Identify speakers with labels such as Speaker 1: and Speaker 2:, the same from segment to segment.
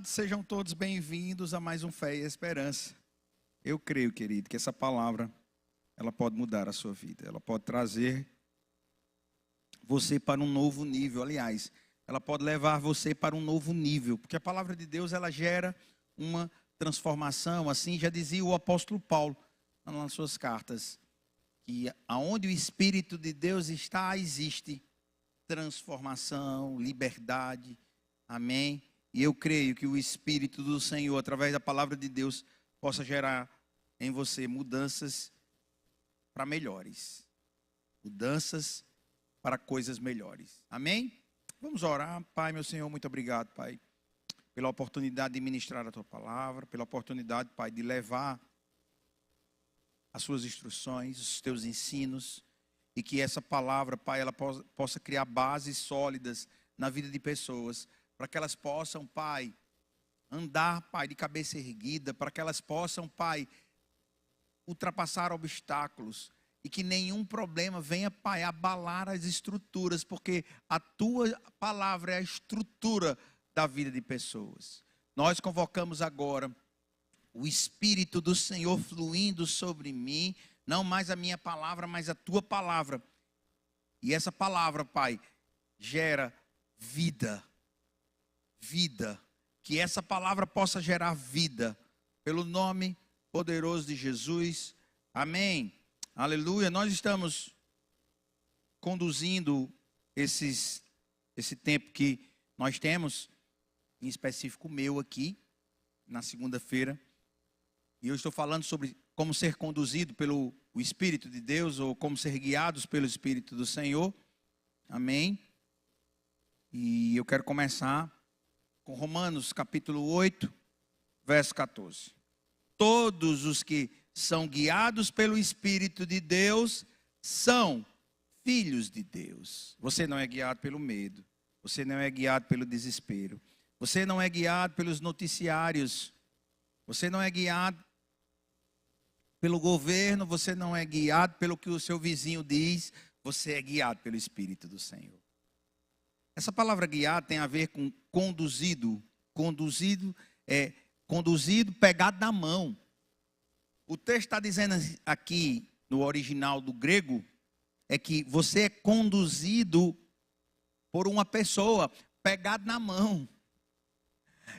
Speaker 1: amados, sejam todos bem-vindos a mais um Fé e Esperança. Eu creio, querido, que essa palavra, ela pode mudar a sua vida. Ela pode trazer você para um novo nível. Aliás, ela pode levar você para um novo nível. Porque a palavra de Deus, ela gera uma transformação. Assim já dizia o apóstolo Paulo nas suas cartas. Que aonde o Espírito de Deus está, existe transformação, liberdade. Amém? E eu creio que o Espírito do Senhor, através da palavra de Deus, possa gerar em você mudanças para melhores. Mudanças para coisas melhores. Amém? Vamos orar. Pai, meu Senhor, muito obrigado, Pai, pela oportunidade de ministrar a Tua palavra, pela oportunidade, Pai, de levar as Suas instruções, os Teus ensinos, e que essa palavra, Pai, ela possa criar bases sólidas na vida de pessoas, para que elas possam, Pai, andar, Pai, de cabeça erguida, para que elas possam, Pai, ultrapassar obstáculos e que nenhum problema venha, Pai, abalar as estruturas, porque a Tua palavra é a estrutura da vida de pessoas. Nós convocamos agora o Espírito do Senhor fluindo sobre mim, não mais a minha palavra, mas a Tua palavra. E essa palavra, Pai, gera vida. Vida, que essa palavra possa gerar vida, pelo nome poderoso de Jesus, amém, aleluia. Nós estamos conduzindo esse tempo que nós temos, em específico meu aqui, na segunda-feira, e eu estou falando sobre como ser conduzido pelo Espírito de Deus, ou como ser guiados pelo Espírito do Senhor, amém, e eu quero começar com Romanos capítulo 8, verso 14. Todos os que são guiados pelo Espírito de Deus são filhos de Deus. Você não é guiado pelo medo. Você não é guiado pelo desespero. Você não é guiado pelos noticiários. Você não é guiado pelo governo. Você não é guiado pelo que o seu vizinho diz. Você é guiado pelo Espírito do Senhor. Essa palavra guiar tem a ver com conduzido. Conduzido é conduzido, pegado na mão. O texto está dizendo aqui, no original do grego, é que você é conduzido por uma pessoa, pegado na mão.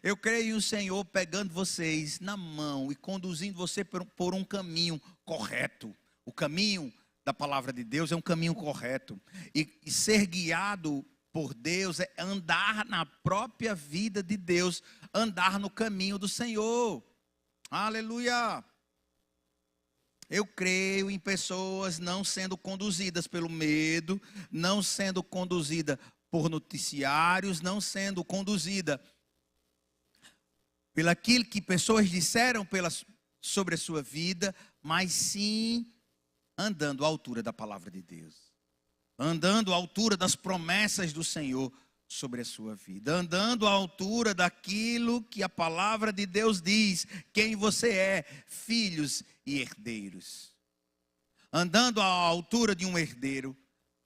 Speaker 1: Eu creio em o Senhor pegando vocês na mão e conduzindo você por um caminho correto. O caminho da palavra de Deus é um caminho correto. E ser guiado por Deus é andar na própria vida de Deus, andar no caminho do Senhor. Aleluia! Eu creio em pessoas não sendo conduzidas pelo medo, não sendo conduzida por noticiários, não sendo conduzida pelo aquilo que pessoas disseram sobre a sua vida, mas sim andando à altura da palavra de Deus. Andando à altura das promessas do Senhor sobre a sua vida. Andando à altura daquilo que a palavra de Deus diz. Quem você é, filhos e herdeiros. Andando à altura de um herdeiro.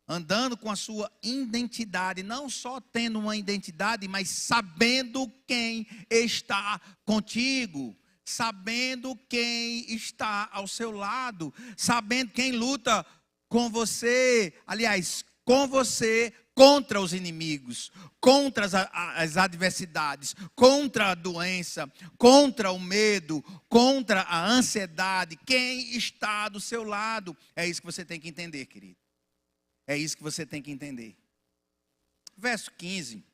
Speaker 1: Andando com a sua identidade. Não só tendo uma identidade, mas sabendo quem está contigo. Sabendo quem está ao seu lado. Sabendo quem luta com você, aliás, com você, contra os inimigos, contra as adversidades, contra a doença, contra o medo, contra a ansiedade. Quem está do seu lado? É isso que você tem que entender, querido. É isso que você tem que entender. Verso 15.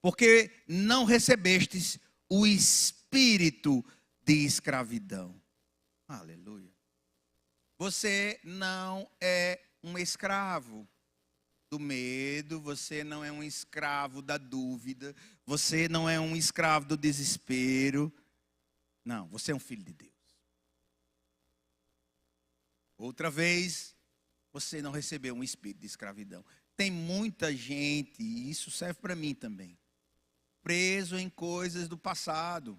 Speaker 1: Porque não recebestes o espírito de escravidão. Aleluia. Você não é um escravo do medo, você não é um escravo da dúvida, você não é um escravo do desespero. Não, você é um filho de Deus. Outra vez, você não recebeu um espírito de escravidão. Tem muita gente, e isso serve para mim também, preso em coisas do passado,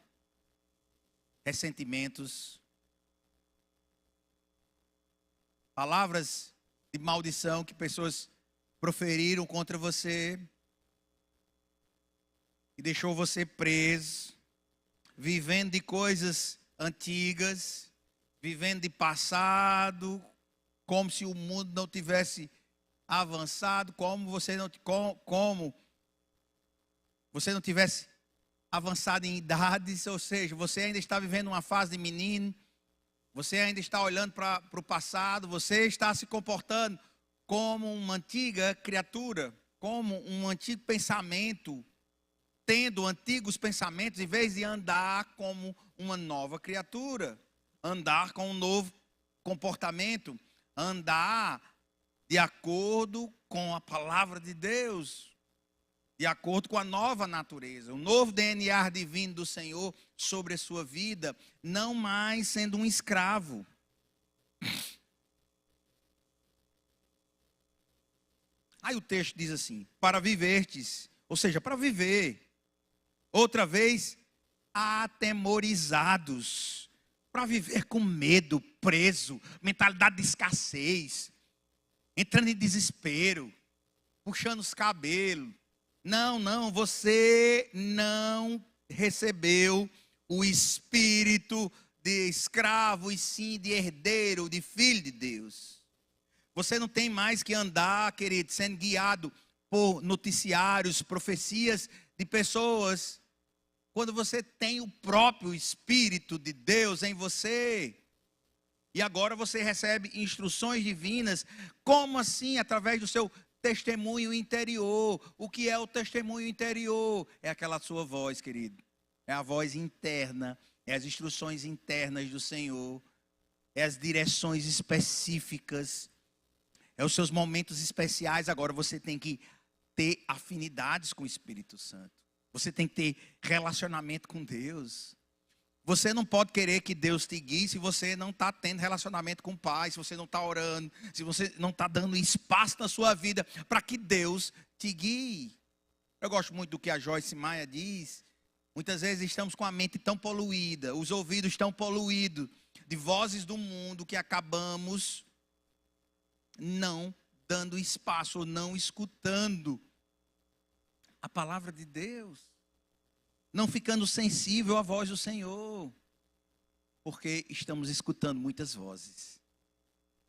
Speaker 1: ressentimentos, palavras de maldição que pessoas proferiram contra você. que deixou você preso, vivendo de coisas antigas, vivendo de passado, como se o mundo não tivesse avançado, como você não tivesse avançado em idades, ou seja, você ainda está vivendo uma fase de menino, você ainda está olhando para o passado, você está se comportando como uma antiga criatura, como um antigo pensamento, tendo antigos pensamentos, em vez de andar como uma nova criatura, andar com um novo comportamento, andar de acordo com a palavra de Deus, de acordo com a nova natureza, o novo DNA divino do Senhor sobre a sua vida, não mais sendo um escravo. Aí o texto diz assim: para vivertes, ou seja, para viver, outra vez, atemorizados, para viver com medo, preso, mentalidade de escassez, entrando em desespero, puxando os cabelos. Não, você não recebeu o espírito de escravo, e sim de herdeiro, de filho de Deus. Você não tem mais que andar, querido, sendo guiado por noticiários, profecias de pessoas, quando você tem o próprio Espírito de Deus em você. E agora você recebe instruções divinas. Como assim? Através do seu testemunho interior. O que é o testemunho interior? É aquela sua voz, querido. É a voz interna. É as instruções internas do Senhor. É as direções específicas. É os seus momentos especiais. Agora você tem que ter afinidades com o Espírito Santo. Você tem que ter relacionamento com Deus. Você não pode querer que Deus te guie se você não está tendo relacionamento com o Pai, se você não está orando, se você não está dando espaço na sua vida para que Deus te guie. Eu gosto muito do que a Joyce Meyer diz. Muitas vezes estamos com a mente tão poluída, os ouvidos tão poluídos de vozes do mundo, que acabamos não dando espaço, ou não escutando a palavra de Deus, não ficando sensível à voz do Senhor, porque estamos escutando muitas vozes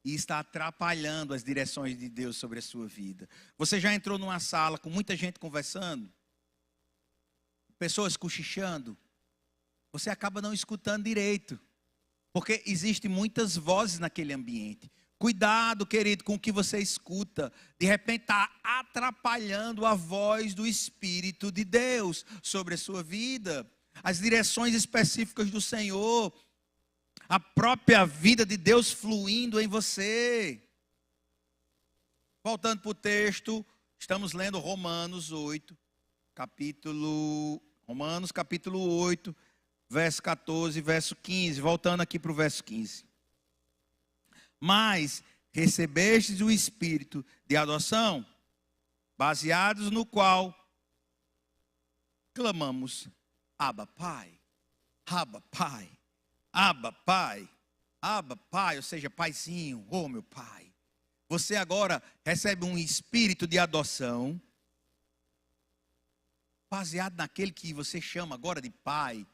Speaker 1: e está atrapalhando as direções de Deus sobre a sua vida. Você já entrou numa sala com muita gente conversando, pessoas cochichando, você acaba não escutando direito, porque existem muitas vozes naquele ambiente. Cuidado, querido, com o que você escuta. De repente está atrapalhando a voz do Espírito de Deus sobre a sua vida. As direções específicas do Senhor. A própria vida de Deus fluindo em você. Voltando para o texto, estamos lendo Romanos 8, Romanos capítulo 8, verso 14, verso 15. Voltando aqui para o verso 15. Mas recebestes o Espírito de adoção, baseados no qual clamamos: Abba, Pai, Abba, Pai, Abba, Pai, Abba, Pai, ou seja, Paizinho, oh meu Pai. Você agora recebe um Espírito de adoção, baseado naquele que você chama agora de Pai.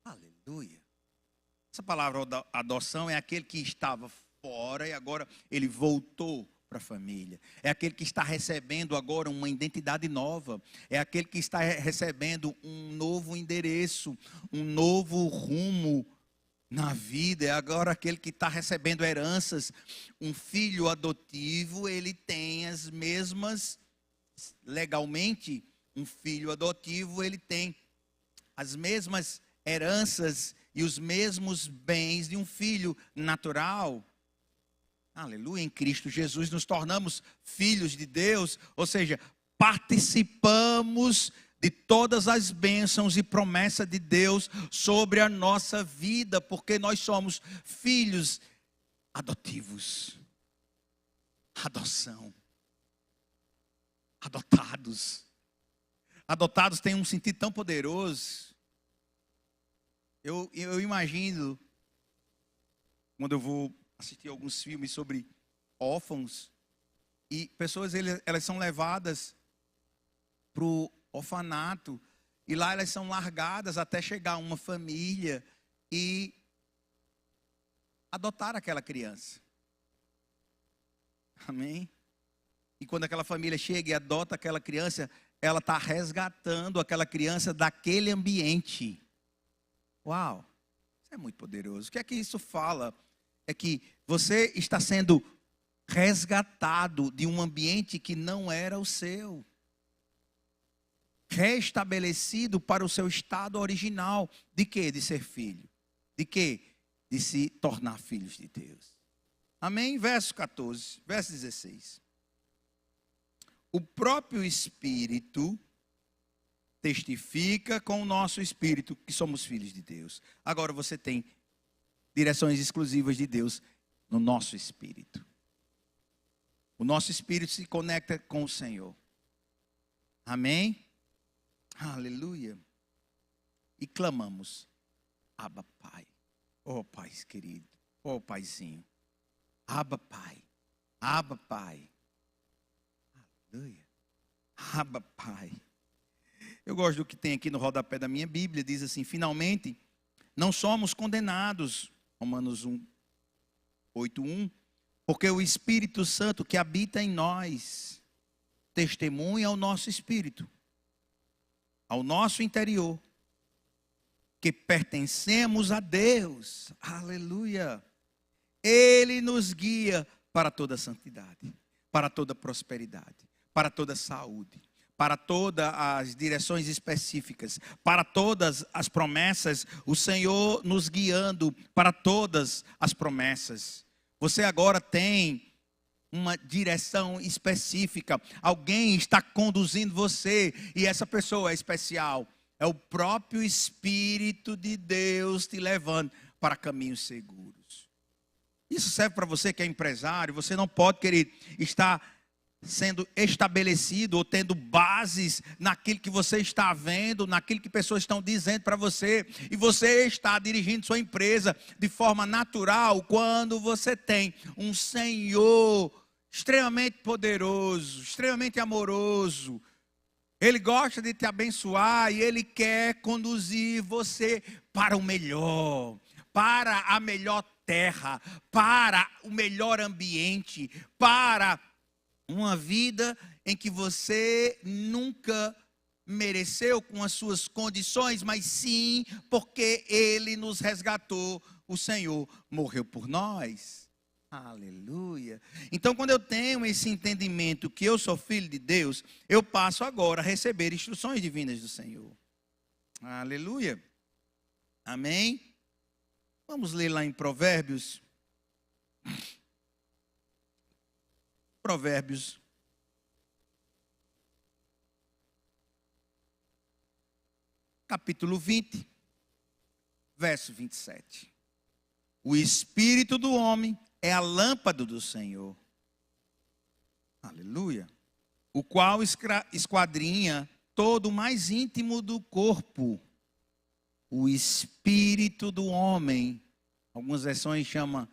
Speaker 1: Aleluia. Essa palavra adoção é aquele que estava fora e agora ele voltou para a família. É aquele que está recebendo agora uma identidade nova. É aquele que está recebendo um novo endereço, um novo rumo na vida. É agora aquele que está recebendo heranças. Um filho adotivo, ele tem as mesmas, legalmente, um filho adotivo, ele tem as mesmas heranças e os mesmos bens de um filho natural. Aleluia, em Cristo Jesus nos tornamos filhos de Deus, ou seja, participamos de todas as bênçãos e promessas de Deus sobre a nossa vida, porque nós somos filhos adotivos. Adoção. Adotados. Adotados tem um sentido tão poderoso. Eu imagino, quando eu vou assistir alguns filmes sobre órfãos, e pessoas elas são levadas para o orfanato. E lá elas são largadas até chegar uma família e adotar aquela criança. Amém? E quando aquela família chega e adota aquela criança, ela está resgatando aquela criança daquele ambiente. Uau! Isso é muito poderoso. O que é que isso fala? É que você está sendo resgatado de um ambiente que não era o seu. Restabelecido para o seu estado original. De quê? De ser filho. De quê? De se tornar filhos de Deus. Amém? Verso 14, verso 16. O próprio Espírito testifica com o nosso espírito que somos filhos de Deus. Agora você tem direções exclusivas de Deus no nosso espírito. O nosso espírito se conecta com o Senhor. Amém? Aleluia. E clamamos, Abba Pai. Oh Pai querido, oh Paizinho. Abba Pai, Abba Pai. Aleluia. Abba Pai. Eu gosto do que tem aqui no rodapé da minha Bíblia, diz assim, finalmente, não somos condenados, Romanos 8:1, porque o Espírito Santo que habita em nós, testemunha ao nosso espírito, ao nosso interior, que pertencemos a Deus. Aleluia. Ele nos guia para toda santidade, para toda prosperidade, para toda saúde, para todas as direções específicas, para todas as promessas, o Senhor nos guiando para todas as promessas. Você agora tem uma direção específica, alguém está conduzindo você e essa pessoa é especial. É o próprio Espírito de Deus te levando para caminhos seguros. Isso serve para você que é empresário. Você não pode, querido, estar sendo estabelecido ou tendo bases naquilo que você está vendo, naquilo que pessoas estão dizendo para você. E você está dirigindo sua empresa de forma natural quando você tem um Senhor extremamente poderoso, extremamente amoroso. Ele gosta de te abençoar e Ele quer conduzir você para o melhor, para a melhor terra, para o melhor ambiente, para uma vida em que você nunca mereceu com as suas condições, mas sim porque Ele nos resgatou, o Senhor morreu por nós. Aleluia. Então, quando eu tenho esse entendimento que eu sou filho de Deus, eu passo agora a receber instruções divinas do Senhor. Aleluia. Amém? Vamos ler lá em Provérbios. Provérbios. Capítulo 20, verso 27. O espírito do homem é a lâmpada do Senhor. Aleluia. O qual esquadrinha todo o mais íntimo do corpo. O espírito do homem. Algumas versões chamam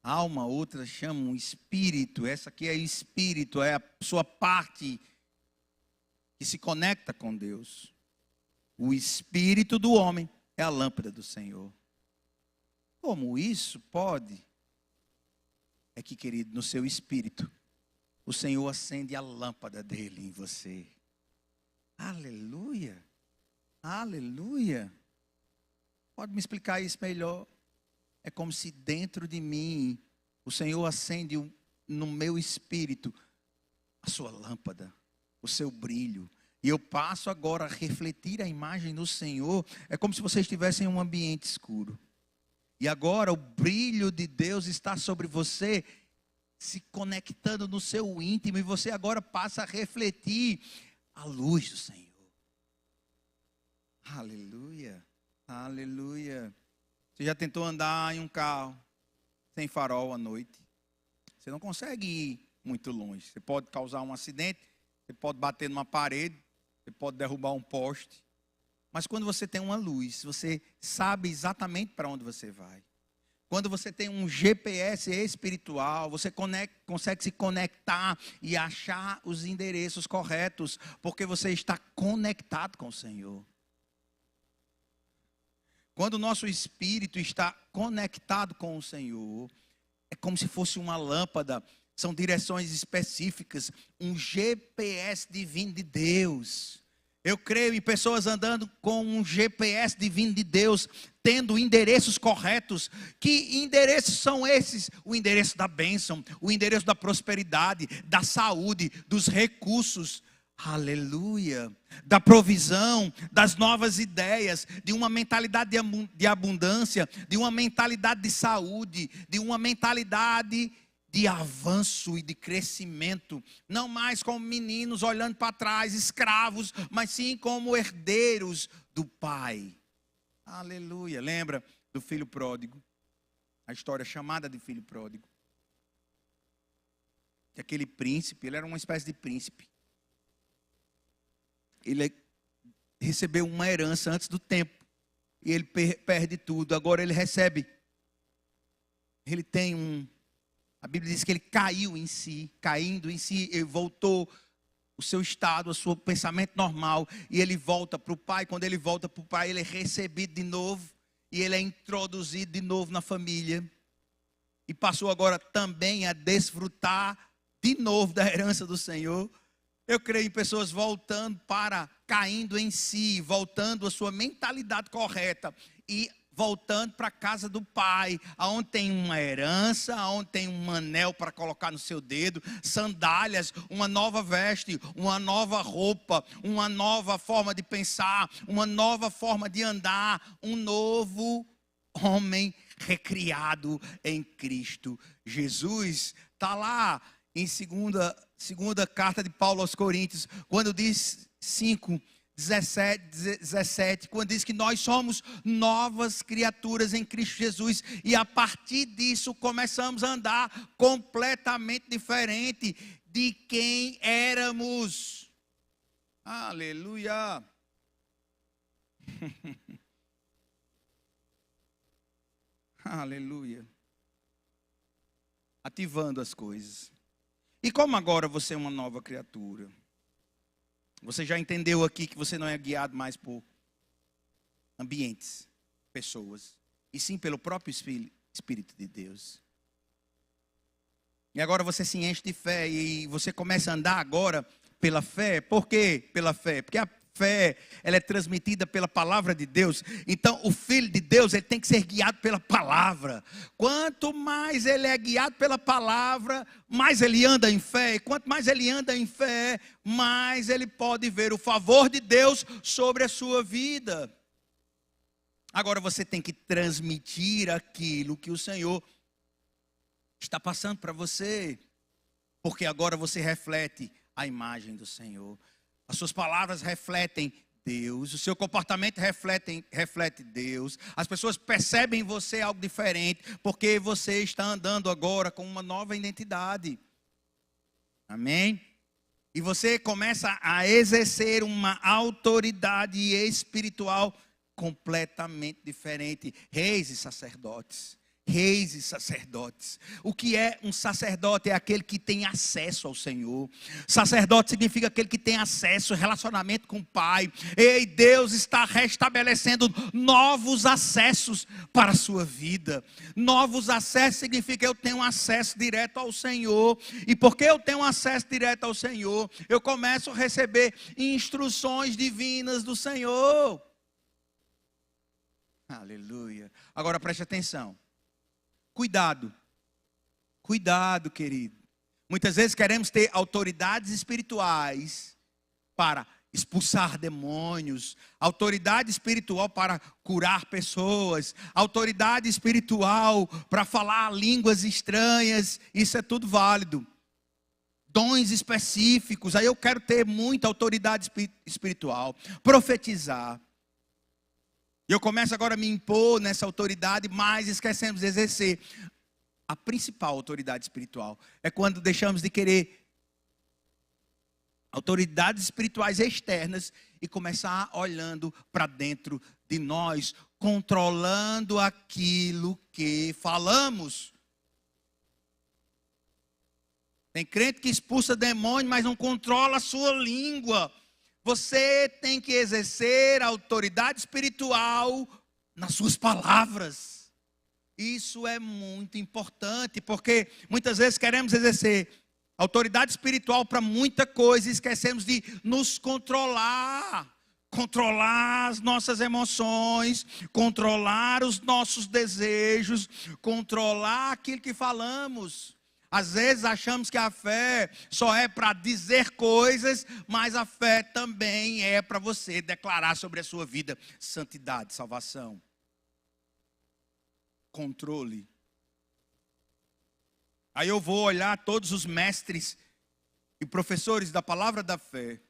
Speaker 1: alma, outras chamam espírito. Essa aqui é espírito, é a sua parte que se conecta com Deus. O espírito do homem é a lâmpada do Senhor. Como isso pode? É que, querido, no seu espírito, o Senhor acende a lâmpada dele em você. Aleluia. Aleluia. Pode me explicar isso melhor? É como se dentro de mim, o Senhor acende no meu espírito a sua lâmpada, o seu brilho. E eu passo agora a refletir a imagem do Senhor. É como se você estivesse em um ambiente escuro. E agora o brilho de Deus está sobre você, se conectando no seu íntimo. E você agora passa a refletir a luz do Senhor. Aleluia, aleluia. Você já tentou andar em um carro sem farol à noite? Você não consegue ir muito longe. Você pode causar um acidente, você pode bater numa parede, você pode derrubar um poste. Mas quando você tem uma luz, você sabe exatamente para onde você vai. Quando você tem um GPS espiritual, você consegue se conectar e achar os endereços corretos, porque você está conectado com o Senhor. Quando o nosso espírito está conectado com o Senhor, é como se fosse uma lâmpada, são direções específicas, um GPS divino de Deus. Eu creio em pessoas andando com um GPS divino de Deus, tendo endereços corretos. Que endereços são esses? O endereço da bênção, o endereço da prosperidade, da saúde, dos recursos. Aleluia, da provisão, das novas ideias, de uma mentalidade de abundância, de uma mentalidade de saúde, de uma mentalidade de avanço e de crescimento, não mais como meninos olhando para trás, escravos, mas sim como herdeiros do Pai. Aleluia, lembra do filho pródigo? A história chamada de filho pródigo. Que aquele príncipe, ele era uma espécie de príncipe. Ele recebeu uma herança antes do tempo. E ele perde tudo. Agora ele recebe. Ele tem a Bíblia diz que ele caiu em si. Caindo em si, ele voltou o seu estado, o seu pensamento normal. E ele volta para o pai. Quando ele volta para o pai, ele é recebido de novo. E ele é introduzido de novo na família. E passou agora também a desfrutar de novo da herança do Senhor. Eu creio em pessoas voltando caindo em si, voltando à sua mentalidade correta e voltando para a casa do Pai, onde tem uma herança, onde tem um anel para colocar no seu dedo, sandálias, uma nova veste, uma nova roupa, uma nova forma de pensar, uma nova forma de andar, um novo homem recriado em Cristo Jesus. Está lá em segunda carta de Paulo aos Coríntios, quando diz 5:17, quando diz que nós somos novas criaturas em Cristo Jesus, e a partir disso começamos a andar completamente diferente de quem éramos. Aleluia. Aleluia. Ativando as coisas. E como agora você é uma nova criatura? Você já entendeu aqui que você não é guiado mais por ambientes, pessoas, e sim pelo próprio Espírito de Deus. E agora você se enche de fé e você começa a andar agora pela fé. Por quê pela fé? Porque a fé, ela é transmitida pela palavra de Deus. Então o Filho de Deus, ele tem que ser guiado pela palavra. Quanto mais ele é guiado pela palavra, mais ele anda em fé. E quanto mais ele anda em fé, mais ele pode ver o favor de Deus sobre a sua vida. Agora você tem que transmitir aquilo que o Senhor está passando para você. Porque agora você reflete a imagem do Senhor. As suas palavras refletem Deus, o seu comportamento reflete Deus. As pessoas percebem em você algo diferente, porque você está andando agora com uma nova identidade. Amém? E você começa a exercer uma autoridade espiritual completamente diferente. Reis e sacerdotes. Reis e sacerdotes. O que é um sacerdote? É aquele que tem acesso ao Senhor. Sacerdote significa aquele que tem acesso, relacionamento com o Pai. Ei, Deus está restabelecendo novos acessos para a sua vida. Novos acessos significa eu tenho acesso direto ao Senhor. E porque eu tenho acesso direto ao Senhor, eu começo a receber instruções divinas do Senhor. Aleluia. Agora preste atenção. Cuidado, querido. Muitas vezes queremos ter autoridades espirituais para expulsar demônios, autoridade espiritual para curar pessoas, autoridade espiritual para falar línguas estranhas. Isso é tudo válido. Dons específicos, aí eu quero ter muita autoridade espiritual, profetizar. E eu começo agora a me impor nessa autoridade, mas esquecemos de exercer a principal autoridade espiritual. É quando deixamos de querer autoridades espirituais externas e começar olhando para dentro de nós controlando aquilo que falamos. Tem crente que expulsa demônio, mas não controla a sua língua. Você tem que exercer a autoridade espiritual nas suas palavras. Isso é muito importante, porque muitas vezes queremos exercer autoridade espiritual para muita coisa e esquecemos de nos controlar. Controlar as nossas emoções, controlar os nossos desejos, controlar aquilo que falamos. Às vezes achamos que a fé só é para dizer coisas, mas a fé também é para você declarar sobre a sua vida santidade, salvação, controle. Aí eu vou olhar todos os mestres e professores da palavra da fé,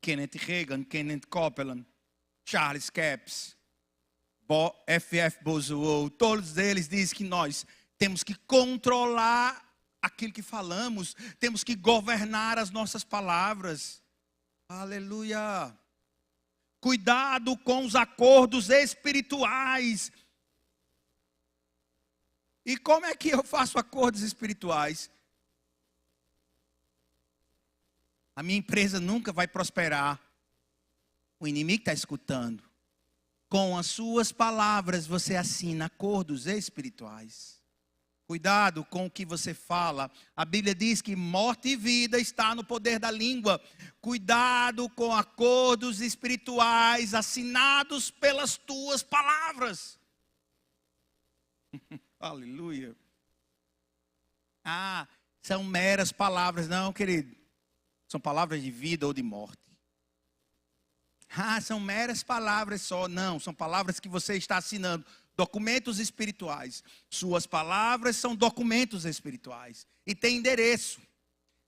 Speaker 1: Kenneth Reagan, Kenneth Copeland, Charles Capps, F.F. Boswell, todos eles dizem que nós temos que controlar aquilo que falamos, temos que governar as nossas palavras. Aleluia! Cuidado com os acordos espirituais. E como é que eu faço acordos espirituais? A minha empresa nunca vai prosperar. O inimigo está escutando. Com as suas palavras você assina acordos espirituais. Cuidado com o que você fala. A Bíblia diz que morte e vida está no poder da língua. Cuidado com acordos espirituais assinados pelas tuas palavras. Aleluia. Ah, são meras palavras. Não, querido. São palavras de vida ou de morte. Ah, são meras palavras só. Não, são palavras que você está assinando. Documentos espirituais. Suas palavras são documentos espirituais. E tem endereço.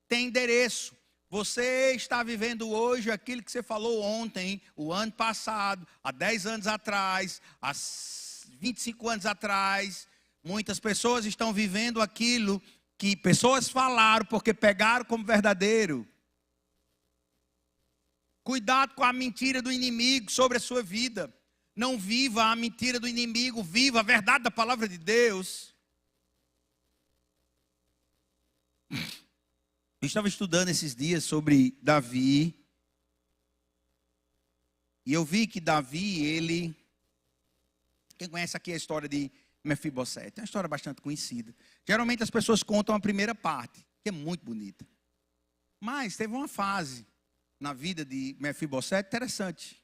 Speaker 1: Tem endereço. Você está vivendo hoje aquilo que você falou ontem, o ano passado, há 10 anos atrás, há 25 anos atrás. Muitas pessoas estão vivendo aquilo que pessoas falaram porque pegaram como verdadeiro. Cuidado com a mentira do inimigo sobre a sua vida. Não viva a mentira do inimigo, viva a verdade da palavra de Deus. Eu estava estudando esses dias sobre Davi. E eu vi que Davi, quem conhece aqui a história de Mefibosete? É uma história bastante conhecida. Geralmente as pessoas contam a primeira parte, que é muito bonita. Mas teve uma fase na vida de Mefibosete interessante.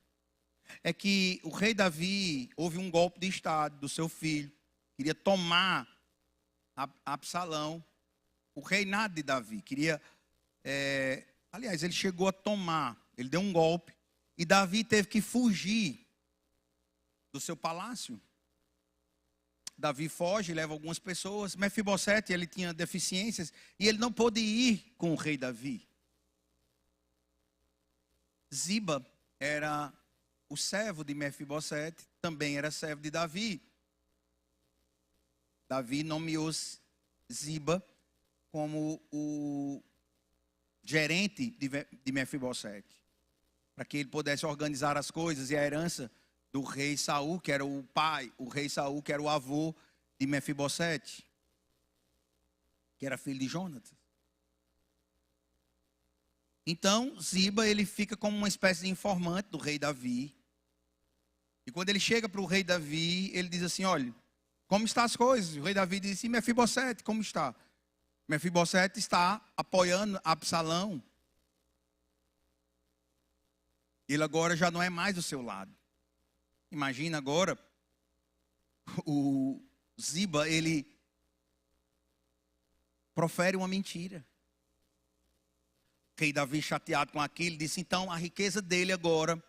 Speaker 1: É que o rei Davi, houve um golpe de estado do seu filho. Queria tomar Absalão, o reinado de Davi. Aliás, ele chegou a tomar, ele deu um golpe. E Davi teve que fugir do seu palácio. Davi foge, leva algumas pessoas. Mefibosete, ele tinha deficiências e ele não pôde ir com o rei Davi. Ziba era o servo de Mefibosete, também era servo de Davi. Davi nomeou Ziba como o gerente de Mefibosete, para que ele pudesse organizar as coisas e a herança do rei Saul, que era o pai, o rei Saul, que era o avô de Mefibosete, que era filho de Jonatas. Então, Ziba, ele fica como uma espécie de informante do rei Davi. E quando ele chega para o rei Davi, ele diz assim, olha, como estão as coisas? O rei Davi diz assim, Mefibosete, como está? Mefibosete está apoiando Absalão. Ele agora já não é mais do seu lado. Imagina agora, o Ziba, ele profere uma mentira. O rei Davi, chateado com aquilo, disse, então a riqueza dele agora,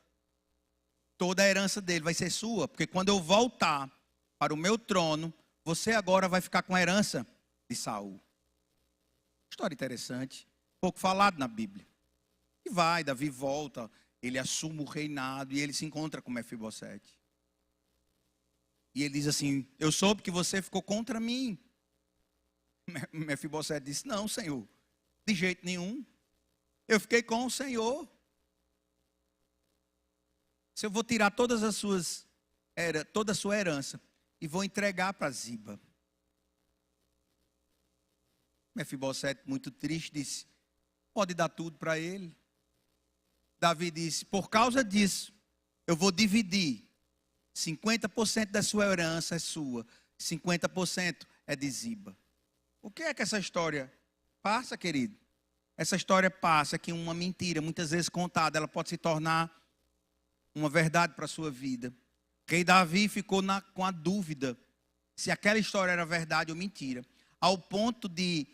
Speaker 1: toda a herança dele vai ser sua, porque quando eu voltar para o meu trono, você agora vai ficar com a herança de Saul. História interessante, pouco falado na Bíblia. E Davi volta, ele assume o reinado e ele se encontra com Mefibosete. E ele diz assim, eu soube que você ficou contra mim. Mefibosete disse, não, Senhor, de jeito nenhum. Eu fiquei com o Senhor. Se eu vou tirar toda a sua herança e vou entregar para Ziba. Mefibosete, muito triste, disse: pode dar tudo para ele. Davi disse: por causa disso, eu vou dividir. 50% da sua herança é sua, 50% é de Ziba. O que é que essa história passa, querido? Essa história passa que uma mentira, muitas vezes contada, ela pode se tornar uma verdade para a sua vida. Rei Davi ficou com a dúvida se aquela história era verdade ou mentira, ao ponto de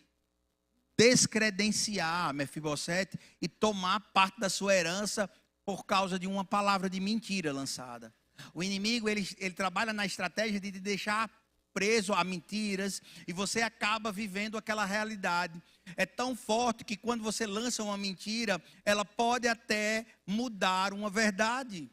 Speaker 1: descredenciar Mefibosete e tomar parte da sua herança por causa de uma palavra de mentira lançada. O inimigo, ele trabalha na estratégia de te deixar preso a mentiras e você acaba vivendo aquela realidade. É tão forte que quando você lança uma mentira, ela pode até mudar uma verdade.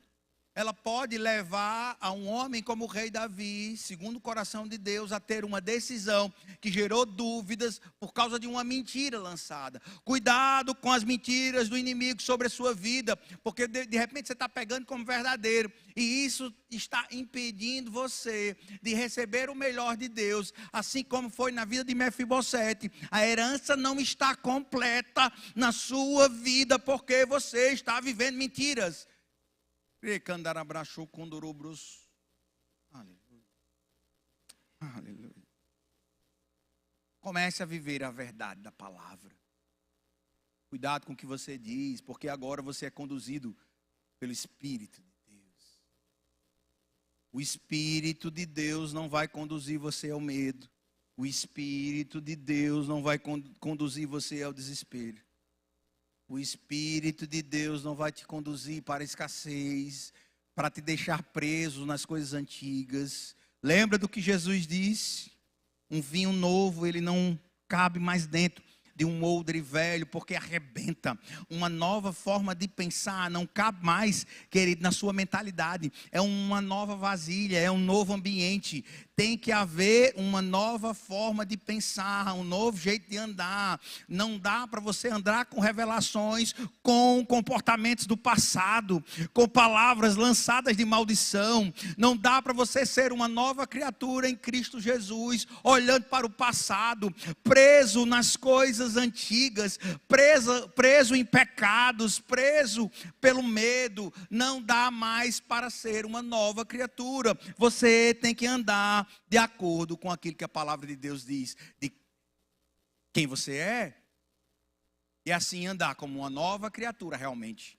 Speaker 1: Ela pode levar a um homem como o rei Davi, segundo o coração de Deus, a ter uma decisão que gerou dúvidas por causa de uma mentira lançada. Cuidado com as mentiras do inimigo sobre a sua vida, porque de repente você está pegando como verdadeiro, e isso está impedindo você de receber o melhor de Deus, assim como foi na vida de Mefibosete. A herança não está completa na sua vida, porque você está vivendo mentiras. Aleluia. Aleluia. Comece a viver a verdade da palavra. Cuidado com o que você diz, porque agora você é conduzido pelo Espírito de Deus. O Espírito de Deus não vai conduzir você ao medo. O Espírito de Deus não vai conduzir você ao desespero. O Espírito de Deus não vai te conduzir para a escassez, para te deixar preso nas coisas antigas. Lembra do que Jesus disse? Um vinho novo, ele não cabe mais dentro de um odre velho, porque arrebenta. Uma nova forma de pensar não cabe mais, querido, na sua mentalidade. É uma nova vasilha, é um novo ambiente. Tem que haver uma nova forma de pensar, um novo jeito de andar. Não dá para você andar com revelações, com comportamentos do passado, com palavras lançadas de maldição. Não dá para você ser uma nova criatura em Cristo Jesus, olhando para o passado, preso nas coisas antigas, preso em pecados, preso pelo medo. Não dá mais para ser uma nova criatura. Você tem que andar de acordo com aquilo que a palavra de Deus diz, de quem você é, e assim andar como uma nova criatura realmente,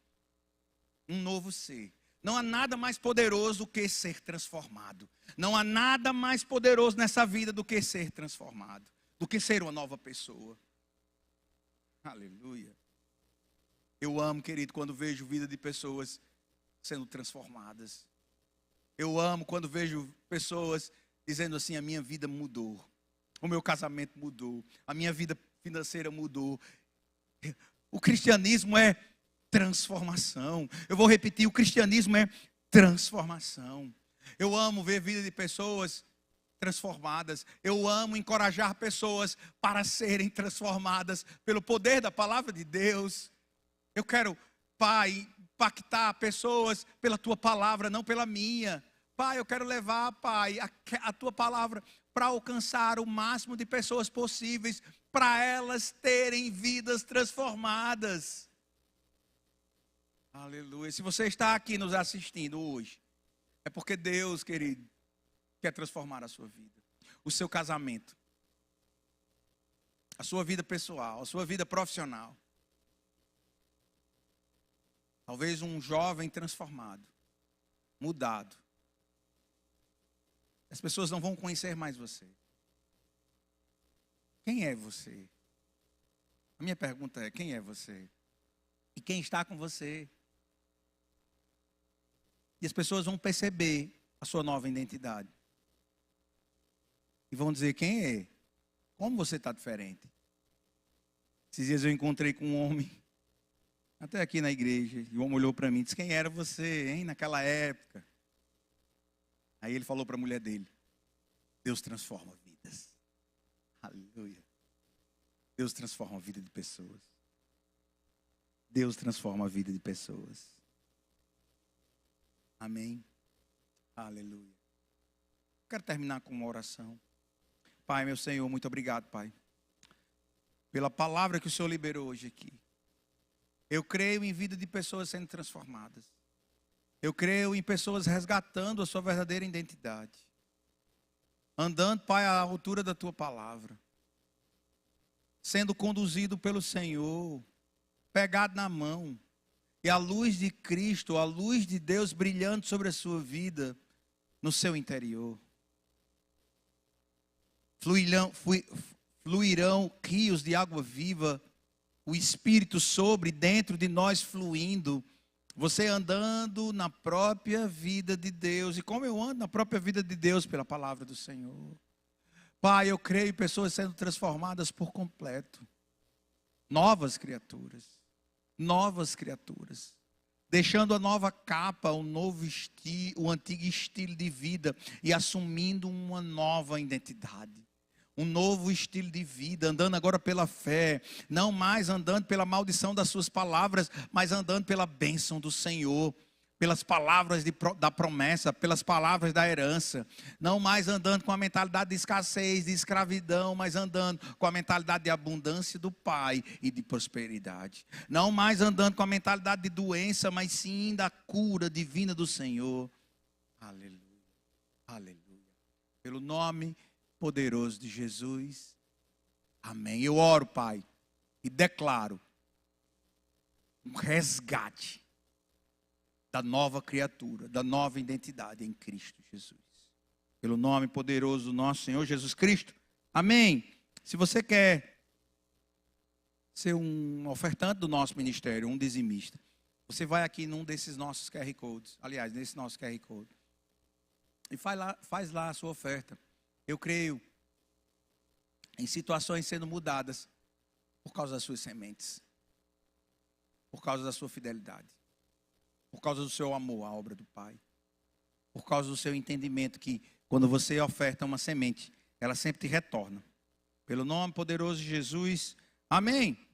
Speaker 1: um novo ser. Não há nada mais poderoso do que ser transformado. Não há nada mais poderoso nessa vida do que ser transformado, do que ser uma nova pessoa. Aleluia. Eu amo, querido, quando vejo vida de pessoas sendo transformadas. Eu amo quando vejo pessoas dizendo assim: a minha vida mudou, o meu casamento mudou, a minha vida financeira mudou. O cristianismo é transformação. Eu vou repetir, o cristianismo é transformação. Eu amo ver vida de pessoas transformadas. Eu amo encorajar pessoas para serem transformadas pelo poder da palavra de Deus. Eu quero, Pai, impactar pessoas pela tua palavra, não pela minha. Pai, eu quero levar, Pai, a tua palavra para alcançar o máximo de pessoas possíveis, para elas terem vidas transformadas. Aleluia. Se você está aqui nos assistindo hoje, é porque Deus, querido, quer transformar a sua vida, o seu casamento, a sua vida pessoal, a sua vida profissional. Talvez um jovem transformado, mudado. As pessoas não vão conhecer mais você. Quem é você? A minha pergunta é: quem é você? E quem está com você? E as pessoas vão perceber a sua nova identidade. E vão dizer: quem é? Como você está diferente? Esses dias eu encontrei com um homem, até aqui na igreja, e o homem olhou para mim e disse: quem era você, hein, naquela época? Aí ele falou para a mulher dele: Deus transforma vidas. Aleluia. Deus transforma a vida de pessoas. Deus transforma a vida de pessoas. Amém. Aleluia. Quero terminar com uma oração. Pai, meu Senhor, muito obrigado, Pai, pela palavra que o Senhor liberou hoje aqui. Eu creio em vida de pessoas sendo transformadas. Eu creio em pessoas resgatando a sua verdadeira identidade. Andando, Pai, à altura da tua palavra. Sendo conduzido pelo Senhor, pegado na mão. E a luz de Cristo, a luz de Deus brilhando sobre a sua vida, no seu interior. Fluirão rios de água viva, o Espírito sobre, dentro de nós fluindo. Você andando na própria vida de Deus. E como eu ando na própria vida de Deus pela palavra do Senhor. Pai, eu creio em pessoas sendo transformadas por completo. Novas criaturas. Novas criaturas. Deixando a nova capa, o antigo estilo de vida e assumindo uma nova identidade. Um novo estilo de vida, andando agora pela fé, não mais andando pela maldição das suas palavras, mas andando pela bênção do Senhor, pelas palavras da promessa, pelas palavras da herança, não mais andando com a mentalidade de escassez, de escravidão, mas andando com a mentalidade de abundância do Pai e de prosperidade, não mais andando com a mentalidade de doença, mas sim da cura divina do Senhor. Aleluia, aleluia, pelo nome poderoso de Jesus, amém. Eu oro, Pai, e declaro um resgate da nova criatura, da nova identidade em Cristo Jesus. Pelo nome poderoso do nosso Senhor Jesus Cristo, amém. Se você quer ser um ofertante do nosso ministério, um dizimista, você vai aqui num desses nossos QR Codes, aliás, nesse nosso QR Code, e faz lá a sua oferta. Eu creio em situações sendo mudadas por causa das suas sementes, por causa da sua fidelidade, por causa do seu amor à obra do Pai, por causa do seu entendimento que quando você oferta uma semente, ela sempre te retorna. Pelo nome poderoso de Jesus, amém.